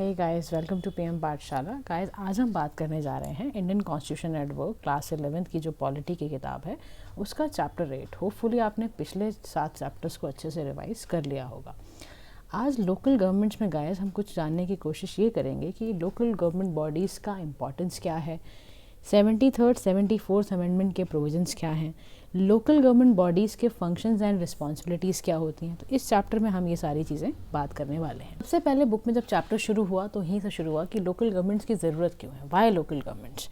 Hey guys, welcome to PM Pathshala. Guys, आज हम बात करने जा रहे हैं Indian constitution at work class 11th की जो पॉलिटी की किताब है उसका चैप्टर 8। होपफुली आपने पिछले 7 चैप्टर्स को अच्छे से रिवाइज कर लिया होगा। आज लोकल गवर्नमेंट्स में गाइस हम कुछ जानने की कोशिश ये करेंगे कि लोकल गवर्नमेंट बॉडीज़ का इम्पोर्टेंस क्या है, 73rd 74th अमेंडमेंट के प्रोविजंस क्या हैं, लोकल गवर्नमेंट बॉडीज़ के फंक्शंस एंड रिस्पॉन्सिबिलिटीज़ क्या होती हैं। तो इस चैप्टर में हम ये सारी चीज़ें बात करने वाले हैं। सबसे पहले बुक में जब चैप्टर शुरू हुआ तो यहीं से शुरू हुआ कि लोकल गवर्नमेंट्स की ज़रूरत क्यों है, वाई लोकल गवर्नमेंट्स।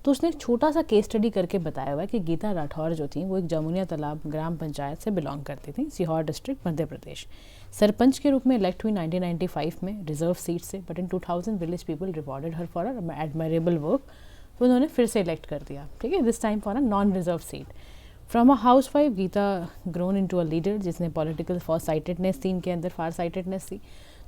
तो उसने एक छोटा सा केस स्टडी करके बताया हुआ है कि गीता राठौर जो थी वो एक जमुनिया तालाब ग्राम पंचायत से बिलोंग करती थी, सीहोर डिस्ट्रिक्ट, मध्य प्रदेश। सरपंच के रूप में इलेक्ट हुई 1995 में रिजर्व सीट से, but in 2000 village people rewarded her for admirable work, तो उन्होंने फिर से इलेक्ट कर दिया, ठीक है, this time for a non reserve seat. From a housewife Geeta grown into a leader, जिसने पॉलिटिकल फॉर साइटेडनेस थी, इनके अंदर फार साइटेडनेस थी।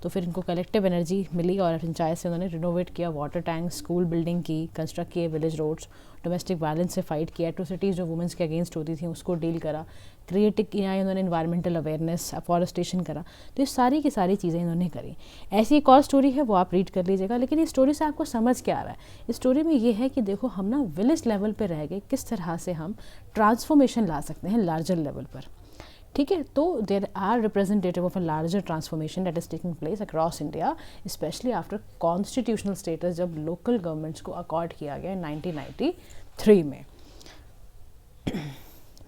तो फिर इनको कलेक्टिव एनर्जी मिली और पंचायत से उन्होंने रिनोवेट किया, वाटर टैंक, स्कूल बिल्डिंग की, कंस्ट्रक्ट किए, विलेज रोड्स, डोमेस्टिक वायलेंस से फाइट किया, एट्रोसिटीज़ जो वुमेंस के अगेंस्ट होती थी उसको डील करा, क्रिएट किया इन्होंने इन्वायरमेंटल अवेयरनेस, अफॉरेस्टेशन करा। तो ये सारी की सारी चीज़ें इन्होंने करी। ऐसी एक और स्टोरी है, वो आप रीड कर लीजिएगा। लेकिन इस स्टोरी से आपको समझ क्या आ रहा है? इस स्टोरी में ये है कि देखो हम ना विलेज लेवल पे रह गए, किस तरह से हम ट्रांसफॉर्मेशन ला सकते हैं लार्जर लेवल पर, ठीक है। तो there are representative of a larger transformation that is taking place across India, specially after constitutional status, जब लोकल गवर्नमेंट्स को अकॉर्ड किया गया 1993 में।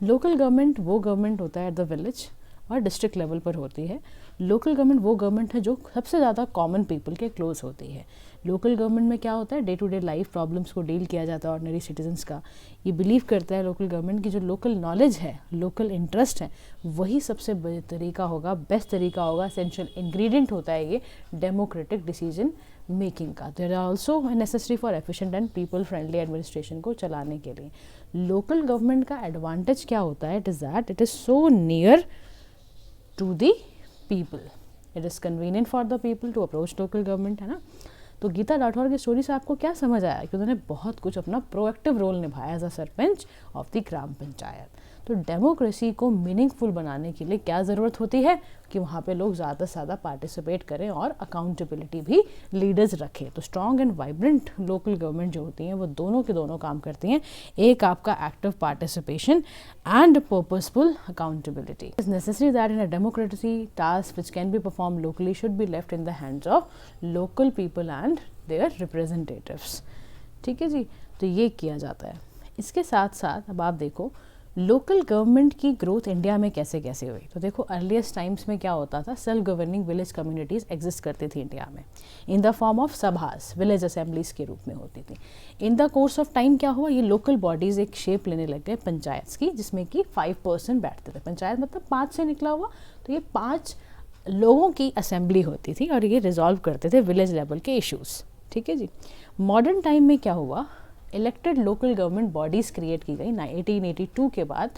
लोकल गवर्नमेंट वो गवर्नमेंट होता है एट द विलेज और डिस्ट्रिक्ट लेवल पर होती है। लोकल गवर्नमेंट वो गवर्नमेंट है जो सबसे ज़्यादा कॉमन पीपल के क्लोज होती है। लोकल गवर्नमेंट में क्या होता है, day to day life problems को डील किया जाता है ऑर्डिनरी सिटीजन्स का। ये बिलीव करता है लोकल गवर्नमेंट की जो लोकल नॉलेज है, लोकल इंटरेस्ट है, वही सबसे तरीका होगा, बेस्ट तरीका होगा, एसेंशियल इंग्रेडिएंट होता है ये डेमोक्रेटिक डिसीजन मेकिंग का। There are also necessary for efficient and people friendly administration को चलाने के लिए। लोकल गवर्नमेंट का एडवांटेज क्या होता है, it is that it is so near to the people, it is convenient for the people to approach local government, है ना। तो गीता राठौर की स्टोरी से आपको क्या समझ आया कि उन्होंने बहुत कुछ अपना प्रोएक्टिव रोल निभाया as a sarpanch of the gram panchayat. तो डेमोक्रेसी को मीनिंगफुल बनाने के लिए क्या ज़रूरत होती है कि वहाँ पे लोग ज़्यादा से ज़्यादा पार्टिसिपेट करें और अकाउंटेबिलिटी भी लीडर्स रखें। तो strong and vibrant local government जो होती हैं वो दोनों के दोनों काम करती हैं। एक आपका active participation and purposeful accountability. It's necessary that in a democracy task which can be perform locally should be left in the hands of local people and their representatives, ठीक है जी। तो ये किया जाता है। इसके साथ साथ अब आप देखो लोकल गवर्नमेंट की ग्रोथ इंडिया में कैसे कैसे हुई। तो देखो अर्लीस्ट टाइम्स में क्या होता था, self governing village communities exist करती थी इंडिया में in the form of sabhas, village assemblies के रूप में होती थी। In the course of time क्या हुआ, ये लोकल बॉडीज़ एक शेप लेने लग गए पंचायत की, जिसमें कि 5% बैठते थे। पंचायत मतलब 5 से निकला हुआ, तो ये 5 लोगों की असेंबली होती थी और ये रिजॉल्व करते थे विलेज लेवल के इश्यूज़, ठीक है जी। मॉडर्न टाइम में क्या हुआ, elected local government bodies create की गई 1882 के बाद।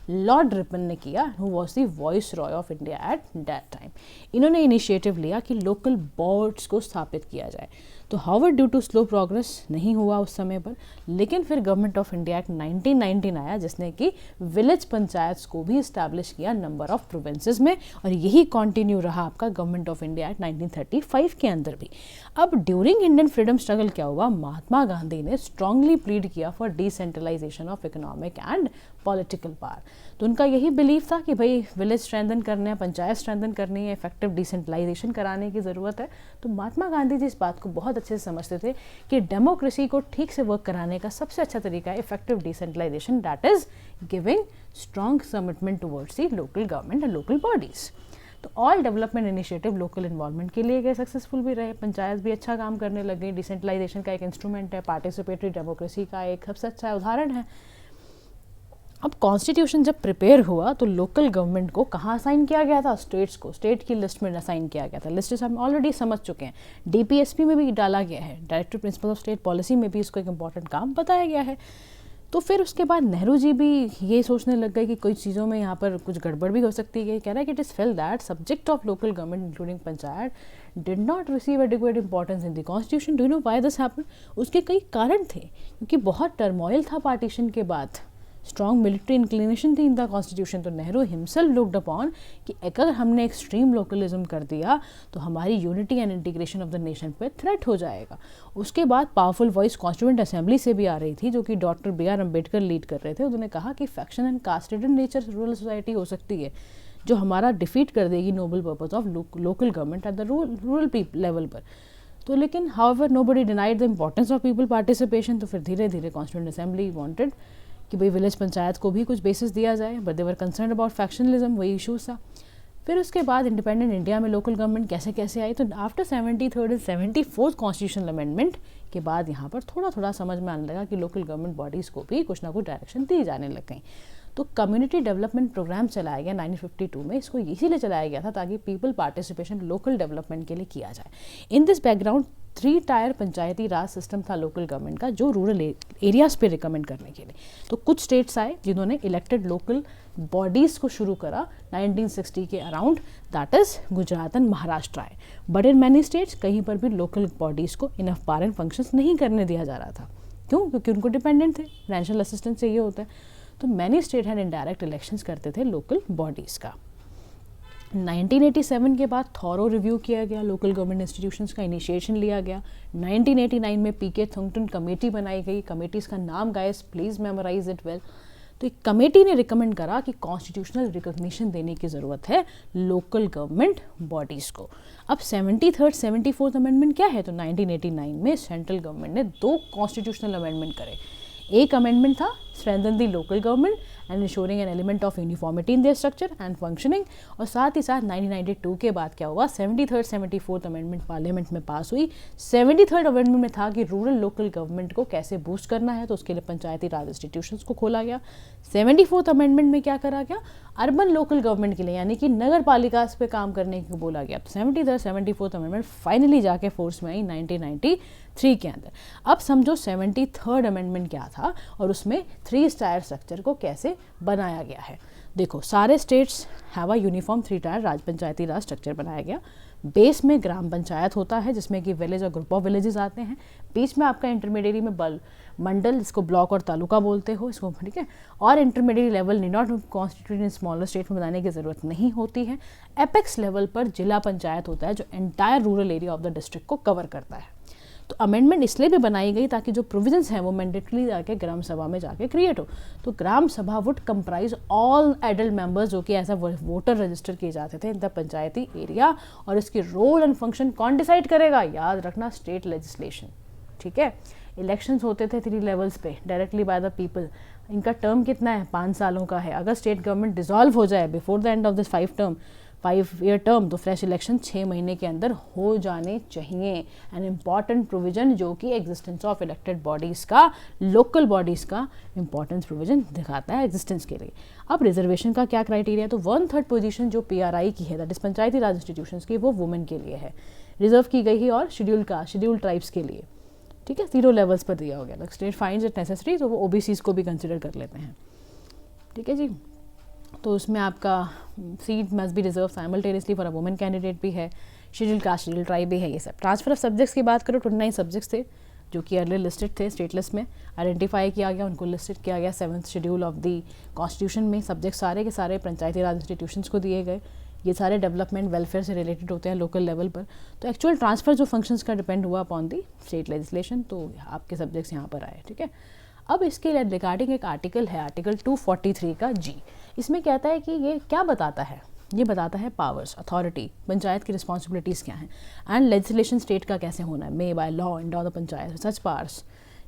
लॉर्ड रिपन ने किया, who was the viceroy of India at that time. इन्होंने इनिशिएटिव लिया कि लोकल बोर्ड्स को स्थापित किया जाए। तो however due to slow progress नहीं हुआ उस समय पर, लेकिन फिर गवर्नमेंट ऑफ इंडिया एक्ट 1919 आया, जिसने कि विलेज पंचायत को भी इस्टेब्लिश किया नंबर ऑफ प्रोविंसेस में, और यही कंटिन्यू रहा आपका गवर्नमेंट ऑफ इंडिया एक्ट 1935 के अंदर भी। अब ड्यूरिंग इंडियन फ्रीडम स्ट्रगल क्या हुआ, महात्मा गांधी ने स्ट्रांगली प्लीड किया for decentralisation of economic and political power. तो उनका यही बिलीव था कि भाई विलेज स्ट्रेंथन करने हैं, पंचायत स्ट्रेंथन करनी है, इफेक्टिव डिसेंट्रलाइजेशन कराने की ज़रूरत है। तो महात्मा गांधी जी इस बात को बहुत अच्छे से समझते थे कि डेमोक्रेसी को ठीक से वर्क कराने का सबसे अच्छा तरीका है effective decentralisation, that is giving strong commitment towards the local government and local bodies. तो all development initiative local involvement के लिए गए, सक्सेसफुल भी रहे, पंचायत भी अच्छा काम करने लग गई। डिसेंट्रलाइजेशन का एक इंस्ट्रूमेंट है, पार्टिसिपेटरी डेमोक्रेसी का एक सबसे अच्छा उदाहरण है। अब कॉन्स्टिट्यूशन जब प्रिपेयर हुआ तो लोकल गवर्नमेंट को कहाँ असाइन किया गया था, स्टेट्स को, स्टेट की लिस्ट में असाइन किया गया था। लिस्ट हम ऑलरेडी समझ चुके हैं, डीपीएसपी में भी डाला गया है, directive principle of state policy में भी इसको एक इंपॉर्टेंट काम बताया गया है। तो फिर उसके बाद नेहरू जी भी ये सोचने लग गए कि कोई चीज़ों में यहाँ पर कुछ गड़बड़ भी हो सकती है। कह रहा है कि it is fail that subject of local government including panchayat did not receive adequate importance in the constitution. Do you know why this happened? उसके कई कारण थे, क्योंकि बहुत टर्मोइल था पार्टीशन के बाद, स्ट्रॉन्ग मिलिट्री इंक्लिनेशन थी इन द कॉन्स्टिट्यूशन। तो नेहरू हिमसेल्फ लुक्ड अपॉन कि अगर हमने एक्सट्रीम लोकलिज्म कर दिया तो हमारी unity and integration of the nation पे थ्रेट हो जाएगा। उसके बाद पावरफुल वॉइस कॉन्स्टिट्यूएंट असेंबली से भी आ रही थी, जो कि डॉक्टर B.R. अम्बेडकर लीड कर रहे थे। उन्होंने कहा कि faction and caste ridden nature rural society हो सकती है, जो हमारा डिफीट कर देगी noble purpose of local government at the rural level पर। तो लेकिन however nobody denied the importance of people participation. तो फिर धीरे धीरे कॉन्स्टिट्यूएंट असेंबली वांटेड कि भाई विलेज पंचायत को भी कुछ बेसिस दिया जाए, but they were concern about factionalism, वही इशूज था। फिर उसके बाद इंडिपेंडेंट इंडिया में लोकल गवर्नमेंट कैसे कैसे आई, तो after 73rd and 74th constitutional amendment के बाद यहाँ पर थोड़ा थोड़ा समझ में आने लगा कि लोकल गवर्नमेंट बॉडीज़ को भी कुछ ना कुछ डायरेक्शन दी जाने लग गई। तो कम्युनिटी डेवलपमेंट प्रोग्राम चलाया गया 1952 में। इसको इसीलिए चलाया गया था ताकि पीपल पार्टिसिपेशन लोकल डेवलपमेंट के लिए किया जाए। In this background 3 tyre Panchayati Raj system था लोकल गवर्नमेंट का, जो रूरल एरियाज़ पे रिकमेंड करने के लिए। तो कुछ स्टेट्स आए जिन्होंने इलेक्टेड लोकल बॉडीज़ को शुरू करा 1960 के around, that is Gujarat and Maharashtra आए। बट इन मैनी स्टेट्स कहीं पर भी लोकल बॉडीज़ को इनफ पावर एंड फंक्शंस नहीं करने दिया जा रहा था। क्यों? क्योंकि उनको डिपेंडेंट थे, फाइनेंशियल असिस्टेंस चाहिए होता है। तो many state hand indirect elections करते थे लोकल बॉडीज़ का। 1987 के बाद थॉरो रिव्यू किया गया, लोकल गवर्नमेंट इंस्टीट्यूशंस का इनिशिएशन लिया गया। 1989 में पीके थॉन्गटन कमेटी बनाई गई। कमेटीज़ का नाम guys please memorise it well. तो एक कमेटी ने रिकमेंड करा कि कॉन्स्टिट्यूशनल रिकॉग्निशन देने की ज़रूरत है लोकल गवर्नमेंट बॉडीज़ को। अब 73rd 74th अमेंडमेंट क्या है, तो 1989 में सेंट्रल गवर्नमेंट ने 2 कॉन्स्टिट्यूशनल अमेंडमेंट करे। एक अमेंडमेंट था strengthen the local government and ensuring an element of uniformity in their structure and functioning, और साथ ही साथ 1992 के बाद क्या हुआ, 73rd 74th अमेंडमेंट पार्लियामेंट में पास हुई। 73rd अमेंडमेंट में था कि रूरल लोकल गवर्नमेंट को कैसे बूस्ट करना है, तो उसके लिए पंचायती राज इंस्टीट्यूशंस को खोला गया। 74th अमेंडमेंट में क्या करा गया, अर्बन लोकल गवर्नमेंट के लिए यानी कि नगर पालिका पे काम करने को बोला गया। तो 73rd 74th अमेंडमेंट फाइनली जाके फोर्स में आई 1993 के अंदर। अब समझो 73rd अमेंडमेंट क्या था और उसमें 3 टायर स्ट्रक्चर को कैसे बनाया गया है। देखो सारे states have a uniform 3 tyre Raj Panchayati Raj structure बनाया गया। बेस में ग्राम पंचायत होता है जिसमें कि विलेज और ग्रुप ऑफ विलेजेस आते हैं। बीच में आपका इंटरमीडिएट में मंडल, जिसको ब्लॉक और तालुका बोलते हो इसको, ठीक है। और intermediate level knee not constitute in smaller state में बनाने की ज़रूरत नहीं होती है। एपेक्स लेवल पर जिला पंचायत होता है जो entire rural area of the district को कवर करता है। तो अमेंडमेंट इसलिए भी बनाई गई ताकि जो प्रोविजंस हैं वो मैंडेटली जाके ग्राम सभा में जाके क्रिएट हो। तो ग्राम सभा would comprise all adult members जो कि ऐसा वोटर रजिस्टर किए जाते थे इन द पंचायती एरिया, और इसकी रोल एंड फंक्शन कौन डिसाइड करेगा, याद रखना स्टेट लेजिस्लेशन, ठीक है। इलेक्शंस होते थे 3 लेवल्स पे डायरेक्टली बाय द पीपल। इनका टर्म कितना है, 5 सालों का है। अगर स्टेट गवर्नमेंट डिसॉल्व हो जाए before the end of this 5-year term तो फ्रेश इलेक्शन 6 महीने के अंदर हो जाने चाहिए। एन इम्पॉर्टेंट प्रोविजन जो कि एग्जिस्टेंस ऑफ इलेक्टेड बॉडीज़ का, लोकल बॉडीज़ का इम्पॉर्टेंस प्रोविजन दिखाता है एग्जिस्टेंस के लिए। अब रिजर्वेशन का क्या क्राइटेरिया, तो 1/3 पोजीशन जो PRI की है, that is Panchayati Raj institutions की, वो वुमेन के लिए है, रिजर्व की गई है, और शेड्यूल ट्राइब्स के लिए, ठीक है, 0 लेवल्स पर दिया हो गया। स्टेट फाइंड्स इट नेसेसरी तो वो OBCs को भी कंसिडर कर लेते हैं, ठीक है जी। तो उसमें आपका seat must be reserve simultaneously for a women candidate भी है, शेड्यूल कास्ट शेड्यूल ट्राइब भी है, ये सब। ट्रांसफर ऑफ सब्जेक्ट्स की बात करो, 29 सब्जेक्ट्स थे जो कि अर्लियर लिस्टेड थे स्टेट लिस्ट में, आइडेंटिफाई किया गया, उनको लिस्टेड किया गया 7th schedule of the constitution में। सब्जेक्ट सारे के सारे पंचायती राज इंस्टीट्यूशंस को दिए गए। ये सारे डेवलपमेंट वेलफेयर से रिलेटेड होते हैं लोकल लेवल पर। तो एक्चुअल ट्रांसफर जो फंक्शंस का डिपेंड हुआ अपॉन दी स्टेट लेजिस्लेशन, तो आपके सब्जेक्ट्स यहाँ पर आए, ठीक है। अब इसके रिगार्डिंग एक आर्टिकल है, आर्टिकल 243 का G। इसमें कहता है कि ये क्या बताता है, ये बताता है पावर्स, अथॉरिटी, पंचायत की रिस्पॉन्सिबिलिटीज़ क्या हैं, एंड लेजिस्लेशन स्टेट का कैसे होना है, may by law endow the panchayat such powers,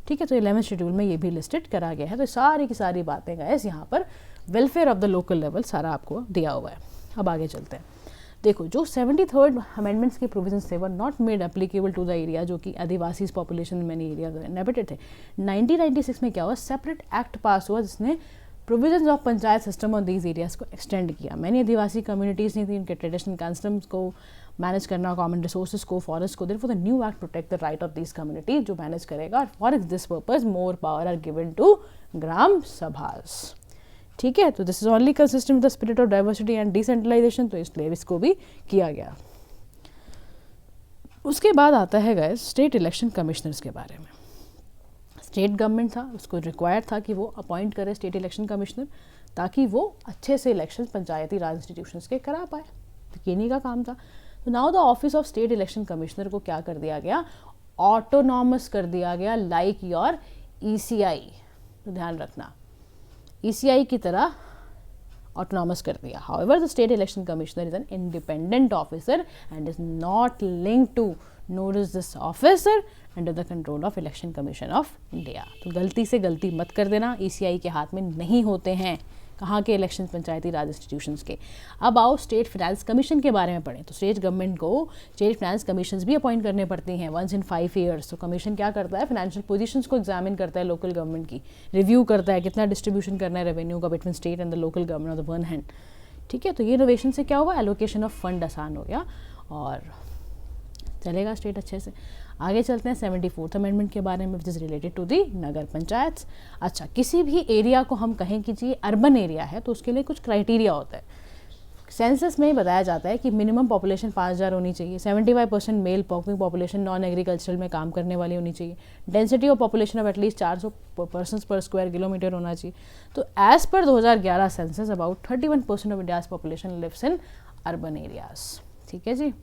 ठीक है। तो 11th शेड्यूल में ये भी लिस्टेड करा गया है। तो सारी की सारी बातें गाइस यहाँ पर welfare of the local level सारा आपको दिया हुआ है। अब आगे चलते हैं। देखो जो 73rd अमेंडमेंट्स के प्रोविजंस थे were not made applicable to the area जो कि आदिवासी पॉपुलेशन में मैनी एरिया इनहेबिटेड थे। 1996 में क्या हुआ, सेपरेट एक्ट पास हुआ जिसने provisions of panchayat system on these areas को एक्सटेंड किया। मैंने आदिवासी कम्युनिटीज़ नहीं थी, उनके ट्रेडिशनल कस्टम्स को मैनेज करना, कॉमन रिसोर्सेज को, फॉरेस्ट को, therefore the new act protect the right of this community जो मैनेज करेगा। और for this purpose more power are given to gram sabhas, ठीक है। तो this is only consistent with the spirit of diversity and decentralisation, तो इसलिए इसको भी किया गया। उसके बाद आता है गाइस स्टेट इलेक्शन कमिश्नर्स के बारे में। स्टेट गवर्नमेंट था, उसको रिक्वायर्ड था कि वो अपॉइंट करे स्टेट इलेक्शन कमिश्नर, ताकि वो अच्छे से इलेक्शन पंचायती राज इंस्टीट्यूशंस के करा पाए। तो किन्हीं का काम था। तो now the office of state election commissioner को क्या कर दिया गया, ऑटोनॉमस कर दिया गया, लाइक योर ईसीआई। तो ध्यान रखना, ईसीआई की तरह autonomous कर दिया। However, the state election commissioner is an independent officer and is not linked to, nor is this officer under the control of Election Commission of India। तो गलती से गलती मत कर देना, ECI के हाथ में नहीं होते हैं कहाँ के इलेक्शन, पंचायती राज इंस्टीट्यूशंस के। अब आओ स्टेट फाइनेंस कमीशन के बारे में पढ़ें। तो स्टेट गवर्नमेंट को स्टेट फाइनेंस कमीशंस भी अपॉइंट करने पड़ती हैं वंस इन 5 ईयर्स। तो कमीशन क्या करता है, फाइनेंशियल पोजीशंस को एग्जामिन करता है, लोकल गवर्नमेंट की रिव्यू करता है, कितना डिस्ट्रीब्यूशन करना है रेवेन्यू का between state and the local government of the one hand. ठीक है, तो ये इनोवेशन से क्या हुआ, एलोकेशन ऑफ फंड आसान हो गया और चलेगा स्टेट अच्छे से। आगे चलते हैं 74th अमेंडमेंट के बारे में, which is related to the nagar panchayat. अच्छा, किसी भी एरिया को हम कहें कि जी अर्बन एरिया है तो उसके लिए कुछ क्राइटेरिया होता है। सेंसस में बताया जाता है कि मिनिमम पॉपुलेशन 5000 होनी चाहिए, 75% male working population non agricultural में काम करने वाली होनी चाहिए, density of population of at least 400 persons पर स्क्वायर किलोमीटर होना चाहिए। तो as per 2011 census about 31% of India's population lives in urban areas. ठीक है जी।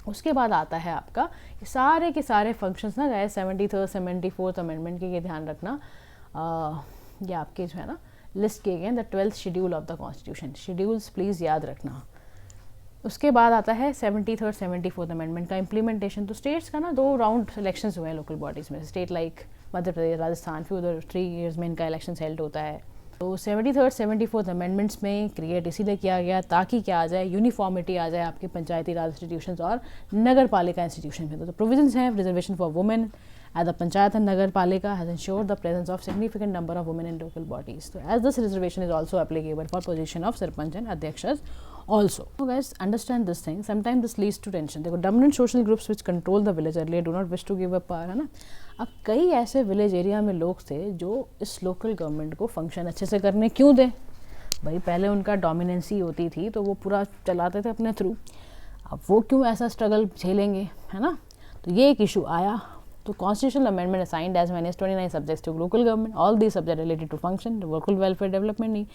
उसके बाद आता है आपका ये सारे के सारे फंक्शंस ना गए 73rd 74th अमेंडमेंट के, ये ध्यान रखना। ये आपके जो है ना लिस्ट किए गए हैं the 12th schedule of the constitution. Schedules please याद रखना। उसके बाद आता है 73rd 74th अमेंडमेंट का इम्प्लीमेंटेशन। तो स्टेट्स का ना 2 राउंड इलेक्शंस हुए हैं लोकल बॉडीज़ में। स्टेट लाइक मध्य प्रदेश, राजस्थान, फिर उधर 3 years में इनका इलेक्शन हेल्ड होता है। तो 73rd 74th अमेंडमेंट्स में क्रिएट इसीलिए किया गया ताकि क्या आ जाए, यूनिफॉर्मिटी आ जाए आपके पंचायती राज इंस्टीट्यूशंस और नगर पालिका इंस्टीट्यूशन में। तो प्रोविजंस हैं, reservation for women at the Panchayat and Nagar Palika has ensured the presence of significant number of women in local bodies. So as this reservation is also applicable for position of Sarpanch and Adhyakshas also. So guys, understand this thing. Sometimes this leads to tension. देखो, dominant social groups which control the village earlier do not wish to give up power, है ना। अब कई ऐसे village area में लोग थे जो इस लोकल गवर्नमेंट को फंक्शन अच्छे से करने क्यों दे, भाई पहले उनका डोमिनेंसी होती थी तो वो पूरा चलाते थे अपने थ्रू, अब वो क्यों ऐसा स्ट्रगल झेलेंगे, है ना। तो ये एक इशू आया। तो constitutional amendment assigned as many as 29 subjects to local government, all these subject related to function local welfare development नहीं।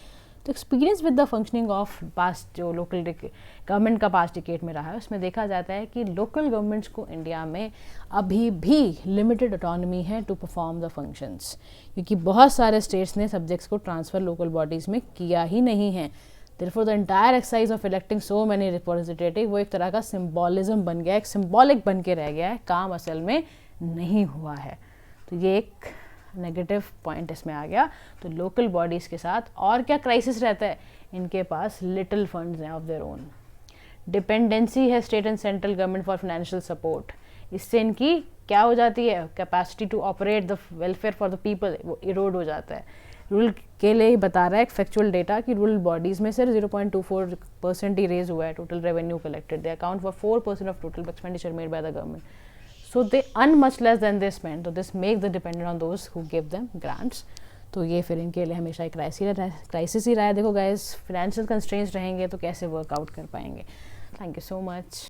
तो experience with the functioning of past जो लोकल गवर्नमेंट का पास्ट डिकेड में रहा है उसमें देखा जाता है कि लोकल गवर्नमेंट्स को इंडिया में अभी भी लिमिटेड ऑटोनॉमी है टू परफॉर्म द फंक्शंस, क्योंकि बहुत सारे स्टेट्स ने सब्जेक्ट्स को ट्रांसफ़र लोकल बॉडीज़ में किया ही नहीं है। Therefore the entire exercise of electing so many representative वो एक तरह का सिम्बॉलिज्म बन गया, एक सिम्बॉलिक बन के रह गया है, काम असल में नहीं हुआ है। तो ये एक नेगेटिव पॉइंट इसमें आ गया। तो लोकल बॉडीज़ के साथ और क्या क्राइसिस रहता है, इनके पास लिटिल फंड्स हैं ऑफ देयर ओन, डिपेंडेंसी है state and central government for financial support. इससे इनकी क्या हो जाती है, capacity to operate the welfare for the people वो इरोड हो जाता है। रूरल के लिए ही बता रहा है एक फैक्चुअल डेटा कि रूरल बॉडीज़ में सिर्फ 0.24% ही रेज हुआ है total revenue collected. They account for 4% of total expenditure made by the government, so they earn much less than they spend, so this makes them dependent on those who give them grants। तो ये फिर इनके लिए हमेशा एक crisis ही रहा है। देखो गाइस, फाइनेंशियल कंस्ट्रेंट्स रहेंगे तो कैसे वर्कआउट कर पाएंगे। Thank you so much.